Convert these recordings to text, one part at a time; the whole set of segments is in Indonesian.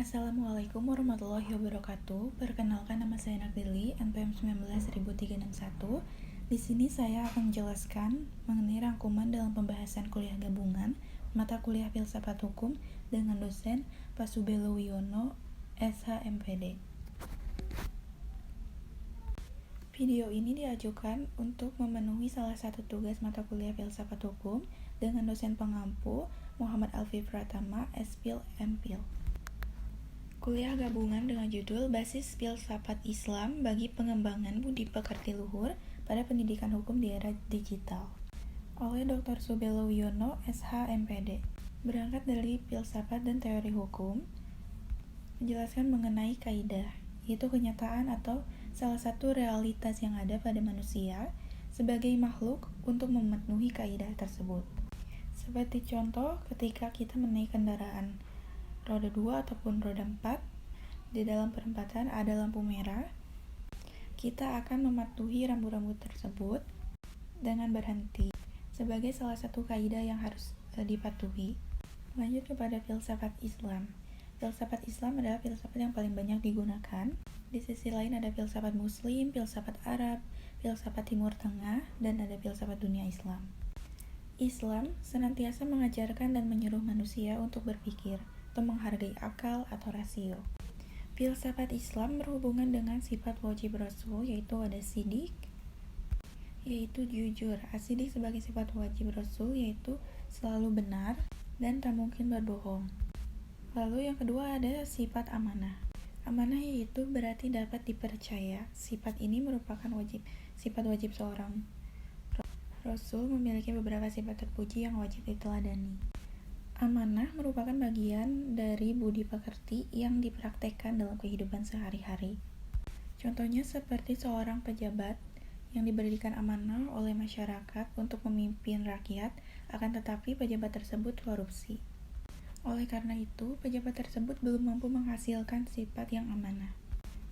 Assalamualaikum warahmatullahi wabarakatuh. Perkenalkan, nama saya Nagrili, NPM 19.361. Di sini saya akan menjelaskan mengenai rangkuman dalam pembahasan kuliah gabungan mata kuliah Filsafat Hukum dengan dosen Pak Subelo Wiono, SH.MPD. Video ini diajukan untuk memenuhi salah satu tugas mata kuliah Filsafat Hukum dengan dosen pengampu Muhammad Alfi Pratama, SPhil, MPhil. Kuliah gabungan dengan judul Basis Filsafat Islam bagi Pengembangan Budi Pekerti Luhur pada Pendidikan Hukum di Era Digital oleh Dr. Subelo Wiono, SH.MPD. Berangkat dari filsafat dan teori hukum, menjelaskan mengenai kaidah, yaitu kenyataan atau salah satu realitas yang ada pada manusia sebagai makhluk untuk memenuhi kaidah tersebut. Seperti contoh ketika kita menaik kendaraan roda 2 ataupun roda 4, di dalam perempatan ada lampu merah, kita akan mematuhi rambu-rambu tersebut dengan berhenti sebagai salah satu kaidah yang harus dipatuhi. Lanjut kepada filsafat Islam. Filsafat Islam adalah filsafat yang paling banyak digunakan. Di sisi lain ada filsafat Muslim, filsafat Arab, filsafat Timur Tengah, dan ada filsafat dunia Islam. Islam senantiasa mengajarkan dan menyuruh manusia untuk berpikir atau menghargai akal atau rasio. Filsafat Islam berhubungan dengan sifat wajib Rasul, yaitu ada sidik, yaitu jujur. Asidik sebagai sifat wajib Rasul, yaitu selalu benar dan tak mungkin berbohong. Lalu yang kedua ada sifat amanah. Amanah yaitu berarti dapat dipercaya. Sifat ini merupakan sifat wajib seorang Rasul, memiliki beberapa sifat terpuji yang wajib diteladani. Amanah merupakan bagian dari budi pekerti yang dipraktekkan dalam kehidupan sehari-hari. Contohnya seperti seorang pejabat yang diberikan amanah oleh masyarakat untuk memimpin rakyat, akan tetapi pejabat tersebut korupsi. Oleh karena itu, pejabat tersebut belum mampu menghasilkan sifat yang amanah.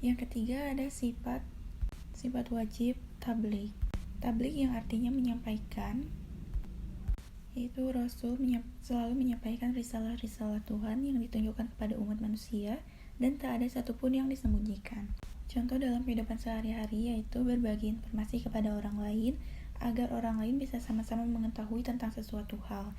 Yang ketiga ada sifat wajib tabligh. Tabligh yang artinya menyampaikan, yaitu Rasul selalu menyampaikan risalah-risalah Tuhan yang ditunjukkan kepada umat manusia dan tak ada satupun yang disembunyikan. Contoh dalam kehidupan sehari-hari yaitu berbagi informasi kepada orang lain agar orang lain bisa sama-sama mengetahui tentang sesuatu hal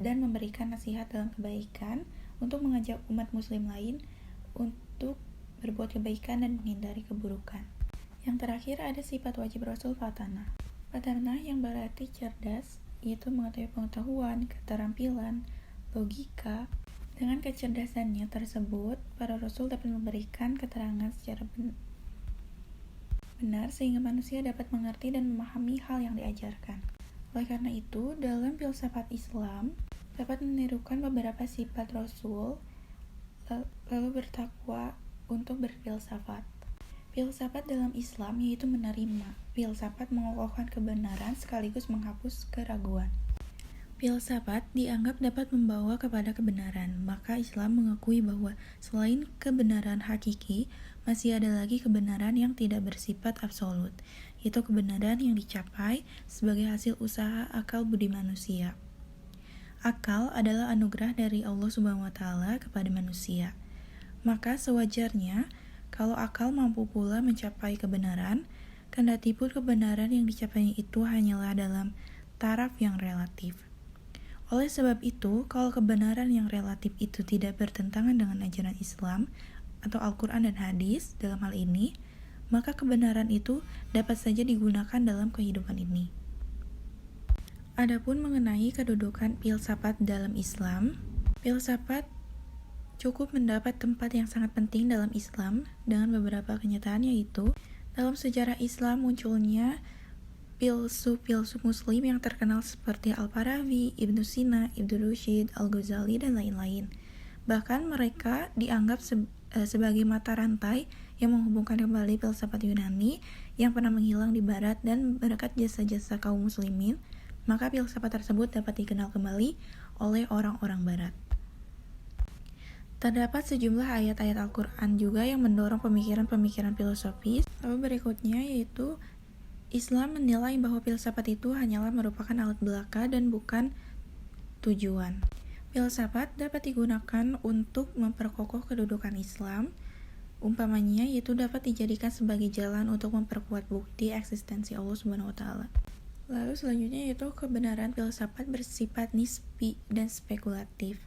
dan memberikan nasihat dalam kebaikan untuk mengajak umat muslim lain untuk berbuat kebaikan dan menghindari keburukan. Yang terakhir ada sifat wajib Rasul fatanah. Fatanah yang berarti cerdas, yaitu mengetahui pengetahuan, keterampilan, logika. Dengan kecerdasannya tersebut, para rasul dapat memberikan keterangan secara benar sehingga manusia dapat mengerti dan memahami hal yang diajarkan. Oleh karena itu, dalam filsafat Islam dapat menirukan beberapa sifat rasul lalu bertakwa untuk berfilsafat. Filsafat dalam Islam yaitu menerima. Filsafat mengokohkan kebenaran sekaligus menghapus keraguan. Filsafat dianggap dapat membawa kepada kebenaran, maka Islam mengakui bahwa selain kebenaran hakiki, masih ada lagi kebenaran yang tidak bersifat absolut, yaitu kebenaran yang dicapai sebagai hasil usaha akal budi manusia. Akal adalah anugerah dari Allah SWT kepada manusia. Maka sewajarnya kalau akal mampu pula mencapai kebenaran, kendati pun kebenaran yang dicapainya itu hanyalah dalam taraf yang relatif. Oleh sebab itu, kalau kebenaran yang relatif itu tidak bertentangan dengan ajaran Islam atau Al-Quran dan Hadis dalam hal ini, maka kebenaran itu dapat saja digunakan dalam kehidupan ini. Adapun mengenai kedudukan filsafat dalam Islam, filsafat cukup mendapat tempat yang sangat penting dalam Islam dengan beberapa kenyataan, yaitu dalam sejarah Islam munculnya filsuf Muslim yang terkenal seperti Al-Farabi, Ibnu Sina, Ibnu Rushd, Al-Ghazali, dan lain-lain. Bahkan mereka dianggap sebagai mata rantai yang menghubungkan kembali filsafat Yunani yang pernah menghilang di Barat, dan berkat jasa-jasa kaum muslimin, maka filsafat tersebut dapat dikenal kembali oleh orang-orang Barat. Terdapat sejumlah ayat-ayat Al-Quran juga yang mendorong pemikiran-pemikiran filosofis. Lalu berikutnya yaitu Islam menilai bahwa filsafat itu hanyalah merupakan alat belaka dan bukan tujuan. Filsafat dapat digunakan untuk memperkokoh kedudukan Islam, umpamanya yaitu dapat dijadikan sebagai jalan untuk memperkuat bukti eksistensi Allah Subhanahu wa taala. Lalu selanjutnya yaitu kebenaran filsafat bersifat nisbi dan spekulatif.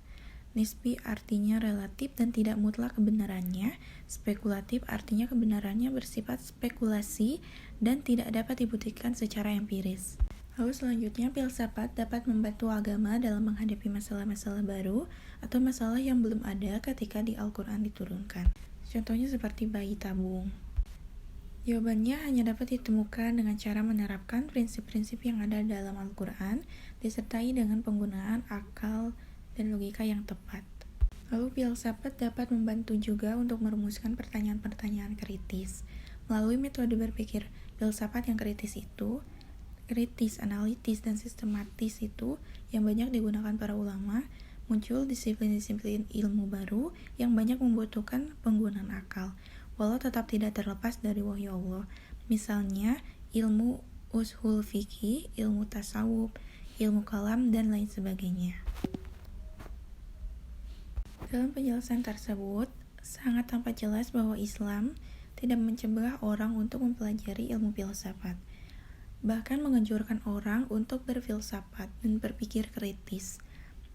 Nisbi artinya relatif dan tidak mutlak kebenarannya, spekulatif artinya kebenarannya bersifat spekulasi dan tidak dapat dibuktikan secara empiris. Lalu selanjutnya, filsafat dapat membantu agama dalam menghadapi masalah-masalah baru atau masalah yang belum ada ketika di Al-Quran diturunkan. Contohnya seperti bayi tabung. Jawabannya hanya dapat ditemukan dengan cara menerapkan prinsip-prinsip yang ada dalam Al-Quran, disertai dengan penggunaan akal dan logika yang tepat. Lalu filsafat dapat membantu juga untuk merumuskan pertanyaan-pertanyaan kritis. Melalui metode berpikir filsafat yang kritis, analitis, dan sistematis itu yang banyak digunakan para ulama, muncul disiplin-disiplin ilmu baru yang banyak membutuhkan penggunaan akal, walau tetap tidak terlepas dari wahyu Allah. Misalnya, ilmu ushul fikih, ilmu tasawuf, ilmu kalam, dan lain sebagainya. Dalam penjelasan tersebut, sangat tampak jelas bahwa Islam tidak mencegah orang untuk mempelajari ilmu filsafat, bahkan menganjurkan orang untuk berfilsafat dan berpikir kritis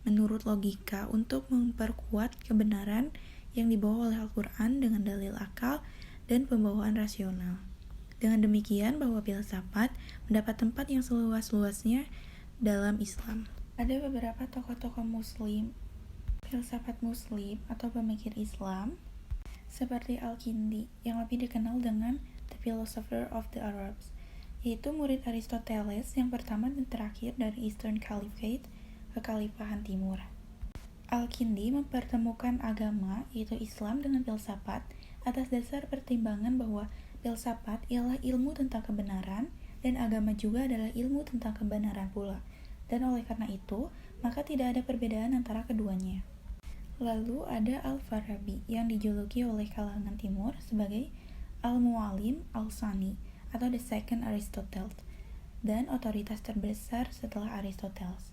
menurut logika untuk memperkuat kebenaran yang dibawa oleh Al-Quran dengan dalil akal dan pembawaan rasional. Dengan demikian bahwa filsafat mendapat tempat yang seluas-luasnya dalam Islam. Ada beberapa tokoh-tokoh muslim, filsafat muslim atau pemikir Islam seperti Al-Kindi yang lebih dikenal dengan The Philosopher of the Arabs, yaitu murid Aristoteles yang pertama dan terakhir dari Eastern Caliphate, kekhalifahan timur. Al-Kindi mempertemukan agama, yaitu Islam, dengan filsafat atas dasar pertimbangan bahwa filsafat ialah ilmu tentang kebenaran dan agama juga adalah ilmu tentang kebenaran pula, dan oleh karena itu, maka tidak ada perbedaan antara keduanya. Lalu ada Al-Farabi yang dijuluki oleh kalangan timur sebagai Al-Mu'allim Al-Sani atau The Second Aristotle dan otoritas terbesar setelah Aristoteles.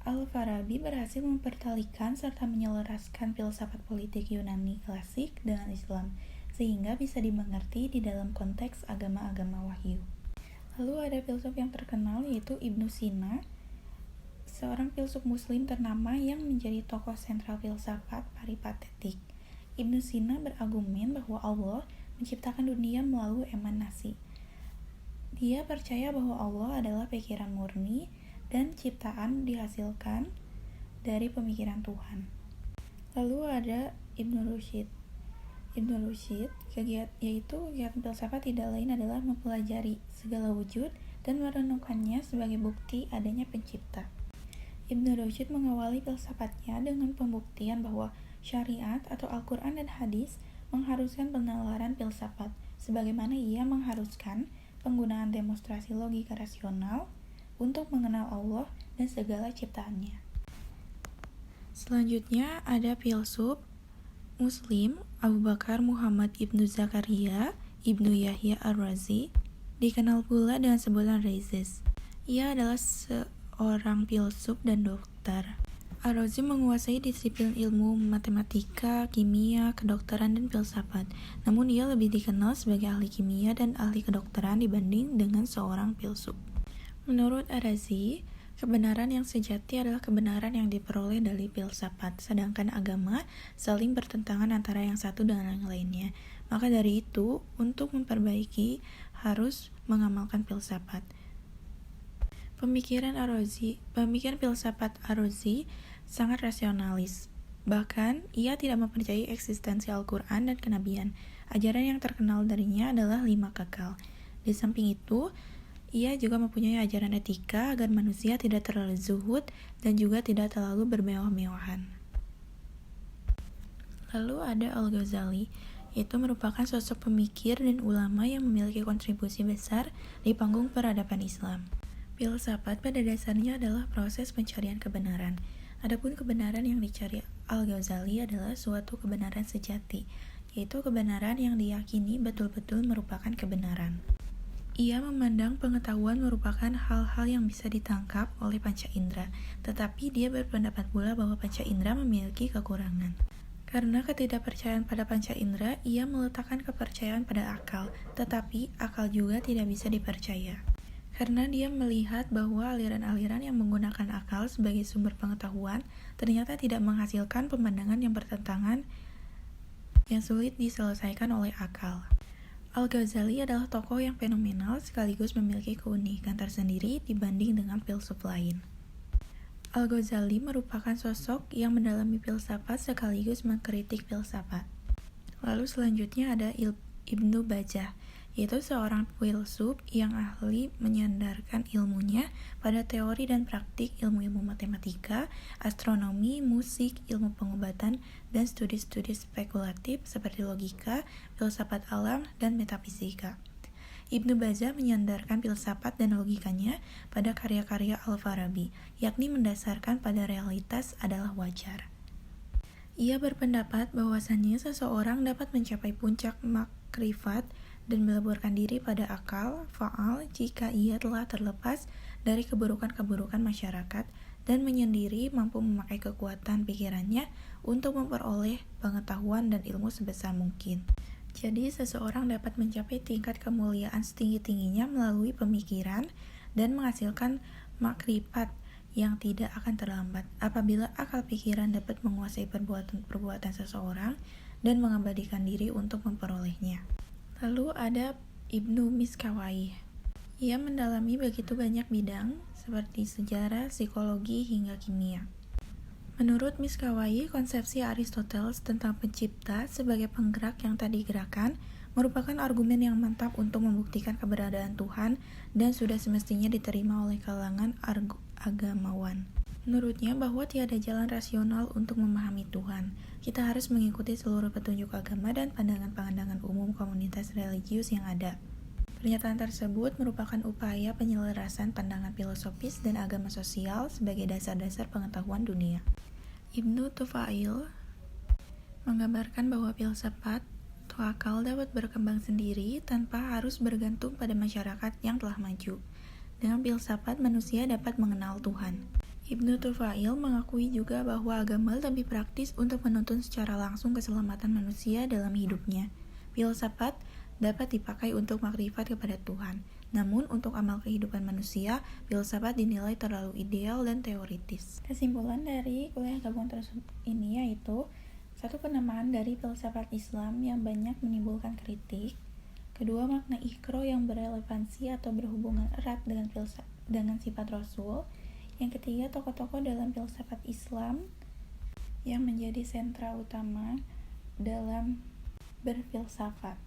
Al-Farabi berhasil mempertalikan serta menyelaraskan filsafat politik Yunani klasik dengan Islam sehingga bisa dimengerti di dalam konteks agama-agama wahyu. Lalu ada filsuf yang terkenal yaitu Ibnu Sina, seorang filsuf muslim ternama yang menjadi tokoh sentral filsafat peripatetik. Ibnu Sina berargumen bahwa Allah menciptakan dunia melalui emanasi. Dia percaya bahwa Allah adalah pikiran murni dan ciptaan dihasilkan dari pemikiran Tuhan. Lalu ada Ibnu Rushd. Yaitu kegiatan filsafat tidak lain adalah mempelajari segala wujud dan merenungkannya sebagai bukti adanya pencipta. Ibnu Rushd mengawali filsafatnya dengan pembuktian bahwa syariat atau Al-Quran dan hadis mengharuskan penalaran filsafat, sebagaimana ia mengharuskan penggunaan demonstrasi logika rasional untuk mengenal Allah dan segala ciptaannya. Selanjutnya ada filsuf Muslim Abu Bakar Muhammad Ibnu Zakaria Ibnu Yahya Ar-Razi, dikenal pula dengan sebutan Razis. Ia adalah seorang filsuf dan dokter. Ar-Razi menguasai disiplin ilmu matematika, kimia, kedokteran, dan filsafat. Namun ia lebih dikenal sebagai ahli kimia dan ahli kedokteran dibanding dengan seorang filsuf. Menurut Ar-Razi, kebenaran yang sejati adalah kebenaran yang diperoleh dari filsafat, sedangkan agama saling bertentangan antara yang satu dengan yang lainnya. Maka dari itu, untuk memperbaiki harus mengamalkan filsafat. Pemikiran filsafat Ar-Razi sangat rasionalis. Bahkan, ia tidak mempercayai eksistensi Al-Quran dan kenabian. Ajaran yang terkenal darinya adalah 5 kekal. Di samping itu, ia juga mempunyai ajaran etika agar manusia tidak terlalu zuhud dan juga tidak terlalu bermewah-mewahan. Lalu ada Al-Ghazali, yaitu merupakan sosok pemikir dan ulama yang memiliki kontribusi besar di panggung peradaban Islam. Filsafat pada dasarnya adalah proses pencarian kebenaran. Adapun kebenaran yang dicari Al-Ghazali adalah suatu kebenaran sejati, yaitu kebenaran yang diyakini betul-betul merupakan kebenaran. Ia memandang pengetahuan merupakan hal-hal yang bisa ditangkap oleh panca indera, tetapi dia berpendapat pula bahwa panca indera memiliki kekurangan. Karena ketidakpercayaan pada panca indera, ia meletakkan kepercayaan pada akal, tetapi akal juga tidak bisa dipercaya. Karena dia melihat bahwa aliran-aliran yang menggunakan akal sebagai sumber pengetahuan ternyata tidak menghasilkan pemandangan yang bertentangan yang sulit diselesaikan oleh akal. Al-Ghazali adalah tokoh yang fenomenal sekaligus memiliki keunikan tersendiri dibanding dengan filsuf lain. Al-Ghazali merupakan sosok yang mendalami filsafat sekaligus mengkritik filsafat. Lalu selanjutnya ada Ibnu Bajjah, yaitu seorang filsuf yang ahli menyandarkan ilmunya pada teori dan praktik ilmu-ilmu matematika, astronomi, musik, ilmu pengobatan, dan studi-studi spekulatif seperti logika, filsafat alam, dan metafisika. Ibnu Bajjah menyandarkan filsafat dan logikanya pada karya-karya Al-Farabi, yakni mendasarkan pada realitas adalah wajar. Ia berpendapat bahwasannya seseorang dapat mencapai puncak makrifat dan meleburkan diri pada akal fa'al jika ia telah terlepas dari keburukan-keburukan masyarakat dan menyendiri mampu memakai kekuatan pikirannya untuk memperoleh pengetahuan dan ilmu sebesar mungkin. Jadi, seseorang dapat mencapai tingkat kemuliaan setinggi-tingginya melalui pemikiran dan menghasilkan makrifat yang tidak akan terlambat apabila akal pikiran dapat menguasai perbuatan-perbuatan seseorang dan mengabadikan diri untuk memperolehnya. Lalu ada Ibnu Miskawayh. Ia mendalami begitu banyak bidang seperti sejarah, psikologi, hingga kimia. Menurut Miskawayh, konsepsi Aristoteles tentang pencipta sebagai penggerak yang tak digerakkan merupakan argumen yang mantap untuk membuktikan keberadaan Tuhan dan sudah semestinya diterima oleh kalangan agamawan. Menurutnya bahwa tiada jalan rasional untuk memahami Tuhan. Kita harus mengikuti seluruh petunjuk agama dan pandangan-pandangan umum komunitas religius yang ada. Pernyataan tersebut merupakan upaya penyelarasan pandangan filosofis dan agama sosial sebagai dasar-dasar pengetahuan dunia. Ibnu Tufail menggambarkan bahwa filsafat atau akal dapat berkembang sendiri tanpa harus bergantung pada masyarakat yang telah maju. Dengan filsafat, manusia dapat mengenal Tuhan. Ibnu Tufail mengakui juga bahwa agama lebih praktis untuk menuntun secara langsung keselamatan manusia dalam hidupnya. Filsafat dapat dipakai untuk makrifat kepada Tuhan. Namun, untuk amal kehidupan manusia, filsafat dinilai terlalu ideal dan teoritis. Kesimpulan dari kuliah gabungan tersebut ini yaitu: satu, penamaan dari filsafat Islam yang banyak menimbulkan kritik. Kedua, makna iqra yang berelevansi atau berhubungan erat dengan sifat Rasul. Yang ketiga, tokoh-tokoh dalam filsafat Islam yang menjadi sentra utama dalam berfilsafat.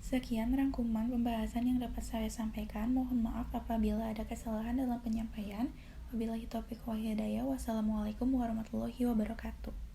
Sekian rangkuman pembahasan yang dapat saya sampaikan. Mohon maaf apabila ada kesalahan dalam penyampaian. Wabillahi taufiq wal hidayah. Wassalamualaikum warahmatullahi wabarakatuh.